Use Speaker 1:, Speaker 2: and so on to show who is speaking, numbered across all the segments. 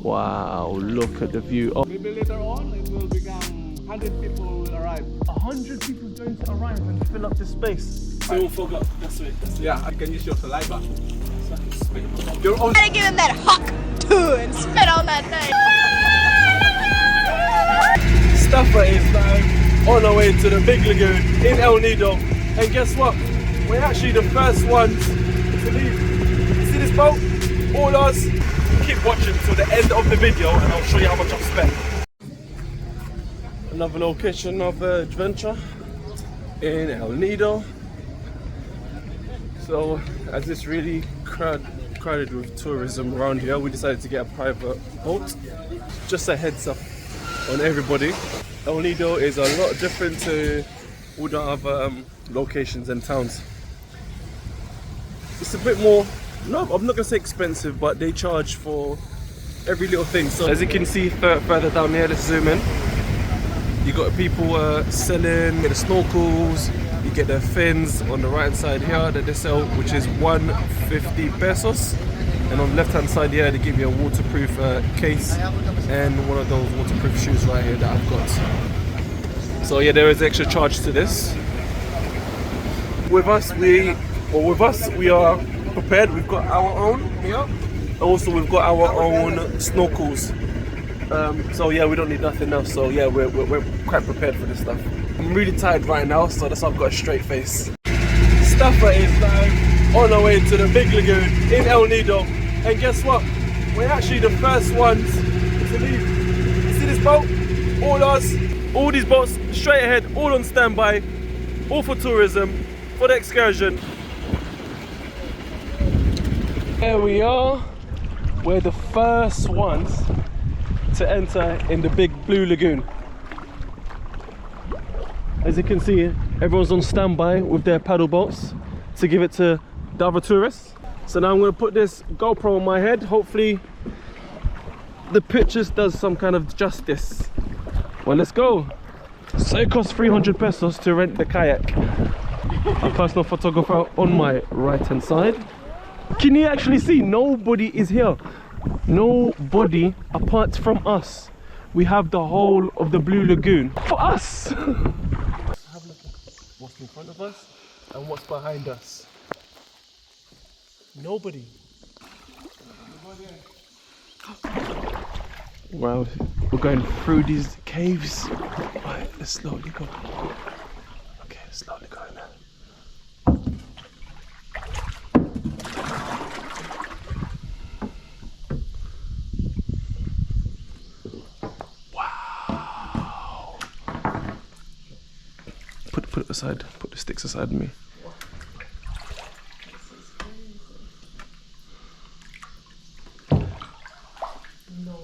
Speaker 1: Wow, look at the view. Oh,
Speaker 2: Maybe later on it will become 100 people will arrive.
Speaker 1: 100 people going to arrive and fill up this space.
Speaker 2: So forgot. That's it. Yeah, I can use your saliva. Your own.
Speaker 3: Gotta give him that hawk too and spit on that thing.
Speaker 1: Stafa is now on our way to the big lagoon in El Nido. And guess what? We're actually the first ones to leave. You see this boat? All us. Keep watching till the end of the video and I'll show you how much I've spent. Another location of adventure in El Nido. So as it's really crowded with tourism around here, we decided to get a private boat. Just a heads up on everybody. El Nido is a lot different to all the other locations and towns. It's a bit more, no, I'm not gonna say expensive, but they charge for every little thing. So as you can see further down here, let's zoom in. You got people selling, you get the snorkels, you get the fins on the right hand side here that they sell, which is 150 pesos. And on the left hand side here, they give you a waterproof case and one of those waterproof shoes right here that I've got. So yeah, there is extra charge to this. With us, we are prepared. We've got our own here. Also, we've got our own snorkels. So yeah, we don't need nothing else. So yeah, we're quite prepared for this stuff. I'm really tired right now, so that's why I've got a straight face. Stafa is now on our way to the big lagoon in El Nido. And guess what? We're actually the first ones to leave. You see this boat? All us, all these boats straight ahead, all on standby, all for tourism, for the excursion. Here we are. We're the first ones to enter in the big blue lagoon. As you can see, everyone's on standby with their paddle boats to give it to the other tourists. So now I'm going to put this GoPro on my head. Hopefully the pictures does some kind of justice. Well, let's go. So it costs 300 pesos to rent the kayak. A personal photographer on my right hand side. Can you actually see? Nobody is here. Nobody apart from us. We have the whole of the Blue Lagoon for us. Have a look at what's in front of us and what's behind us. Nobody. Wow, we're going through these caves. Right, let's slowly go. Okay, slowly go now. Put it aside. Put the sticks aside of me. No.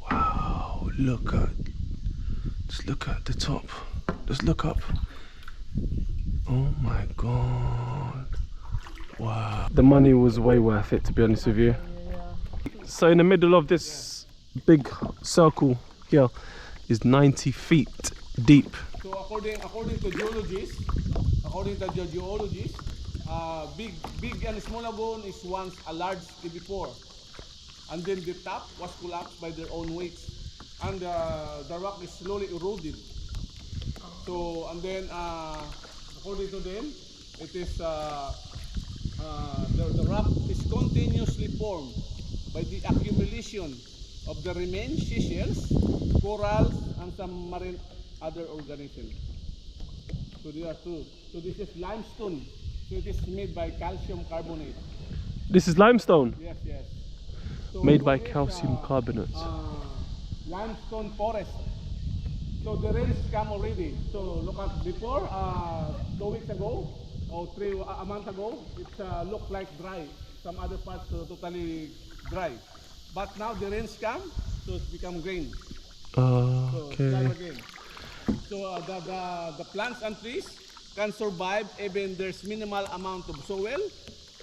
Speaker 1: Wow. Just look at the top. Just look up. Oh my god. Wow. The money was way worth it, to be honest with you. So in the middle of this big circle here is 90 feet deep.
Speaker 2: So according to geologists, big and small lagoon is once a large before, and then the top was collapsed by their own weights, and the rock is slowly eroded. So and then according to them, it is the rock is continuously formed by the accumulation of the remaining seashells, corals, and some marine other organisms. So there are two. So this is limestone. So it is made by calcium carbonate.
Speaker 1: This is limestone?
Speaker 2: Yes, yes. So
Speaker 1: made by calcium carbonate.
Speaker 2: Limestone forest. So the rains come already. So look at before, 2 weeks ago, or a month ago, it looked like dry. Some other parts totally dry. But now the rains come, so it's become green.
Speaker 1: Okay.
Speaker 2: So, again. So the plants and trees can survive even there's minimal amount of soil,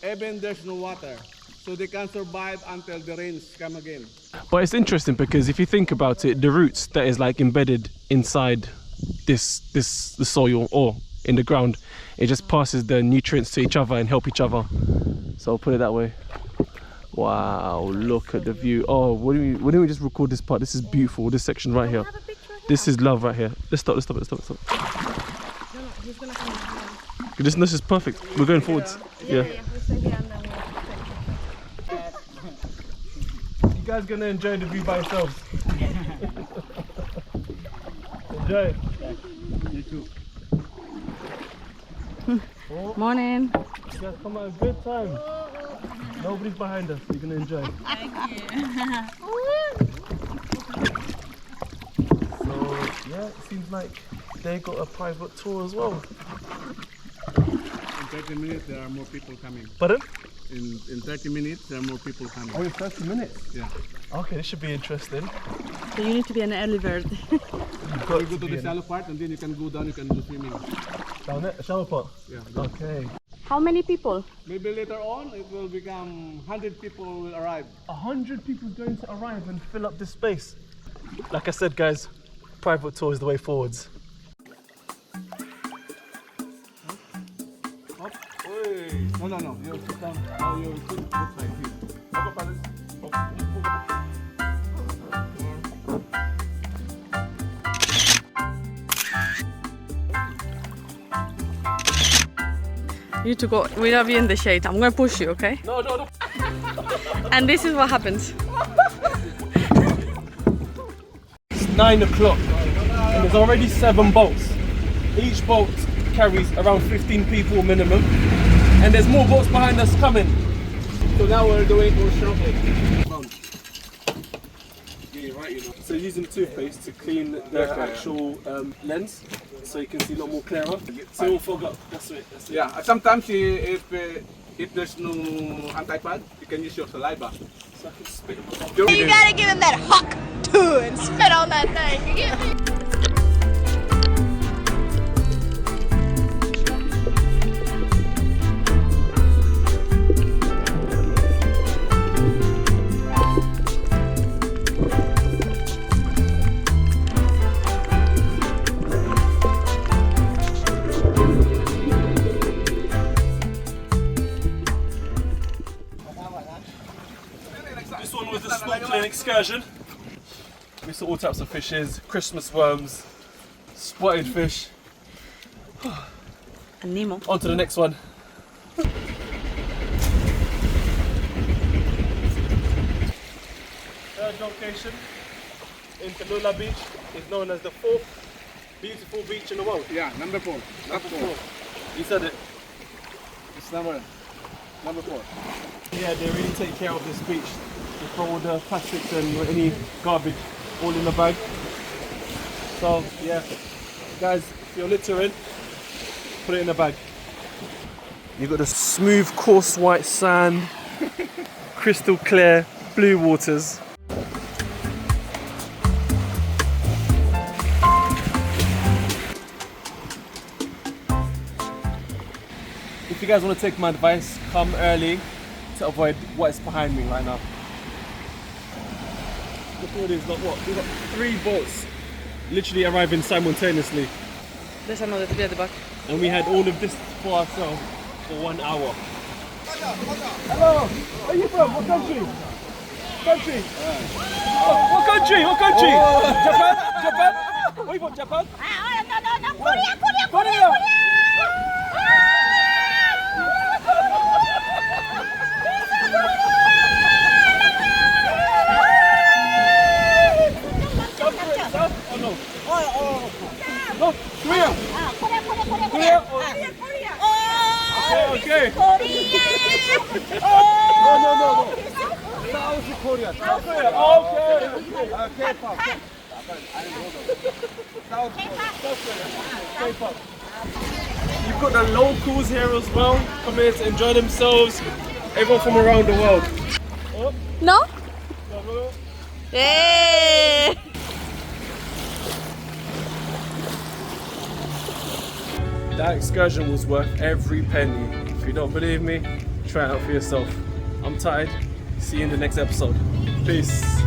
Speaker 2: even there's no water. So they can survive until the rains come again.
Speaker 1: But it's interesting because if you think about it, the roots that is like embedded inside the soil or in the ground, it just passes the nutrients to each other and help each other. So I'll put it that way. Wow, look at the view. Oh, why don't we just record this part? This is beautiful, this section right here. This is love right here. Let's stop.
Speaker 3: No, he's gonna come in.
Speaker 1: This is perfect. We're going forwards. Yeah.
Speaker 3: We stay here and then
Speaker 1: You guys gonna enjoy the view by yourselves. Enjoy. You too.
Speaker 3: we'll... Morning.
Speaker 1: You guys come at a good time. Nobody's behind us. You're gonna enjoy.
Speaker 3: Thank you.
Speaker 1: So yeah, it seems like they got a private tour as well.
Speaker 2: In 30 minutes, there are more people coming.
Speaker 1: Pardon?
Speaker 2: In 30 minutes, there are more people coming.
Speaker 1: Oh, in 30 minutes?
Speaker 2: Yeah.
Speaker 1: Okay, this should be interesting.
Speaker 3: So you need to be an early bird.
Speaker 1: You've got
Speaker 2: You go to the shallow part and then you can go down, you can do swimming.
Speaker 1: down there, a shower pot?
Speaker 2: Yeah.
Speaker 1: Okay.
Speaker 3: How many people?
Speaker 2: Maybe later on, it will become 100 people will arrive.
Speaker 1: 100 people going to arrive and fill up this space. Like I said, guys, private tour is the way forwards.
Speaker 2: Up. Oi. No. You sit down. Oh, you sit like this. Up, Alice.
Speaker 3: You need to go. We're gonna be in the shade. I'm gonna push you, okay?
Speaker 1: No.
Speaker 3: And this is what happens.
Speaker 1: It's 9 o'clock and there's already 7 boats. Each boat carries around 15 people minimum. And there's more boats behind us coming.
Speaker 2: So now we're doing more snorkeling.
Speaker 1: Yeah, you're right, you know. So using toothpaste to clean the actual lens so you can see a lot more clearer. So it'll fog up. That's it.
Speaker 2: Yeah, sometimes if there's no anti-pad, you can use your saliva.
Speaker 1: So I can spit in my mouth.
Speaker 3: You gotta give him that huck too and spit on that thing. You get me?
Speaker 1: This one was a snorkeling excursion. We saw all types of fishes, Christmas worms, spotted fish.
Speaker 3: And Nemo.
Speaker 1: On to the next one. Third location in Tallulah Beach is known as the 4th beautiful beach in the world.
Speaker 2: Yeah, number 4.
Speaker 1: Number 4. You said it.
Speaker 2: It's number 4.
Speaker 1: Yeah, they really take care of this beach. They throw all the plastics and any garbage all in the bag. So yeah, guys, if you're littering, put it in the bag. You've got the smooth, coarse white sand, crystal clear blue waters. If you guys want to take my advice, come early to avoid what is behind me right now. Look at all these, we've got 3 boats literally arriving simultaneously.
Speaker 3: There's another 3 at the back.
Speaker 1: And we had all of this for ourselves for 1 hour. Hello, where are you from? What country? Country? What country? What country? Japan? Japan? Where are you from? Japan?
Speaker 3: No, Korea.
Speaker 1: Oh no. No, Korea. Korea. Okay. No. South Korea. South Korea. Okay. K-pop. K-pop. You've got the locals here as well, come here to enjoy themselves. Everyone from around the world. Oh.
Speaker 3: No? Hey!
Speaker 1: That excursion was worth every penny. If you don't believe me, try it out for yourself. I'm tired. See you in the next episode. Peace.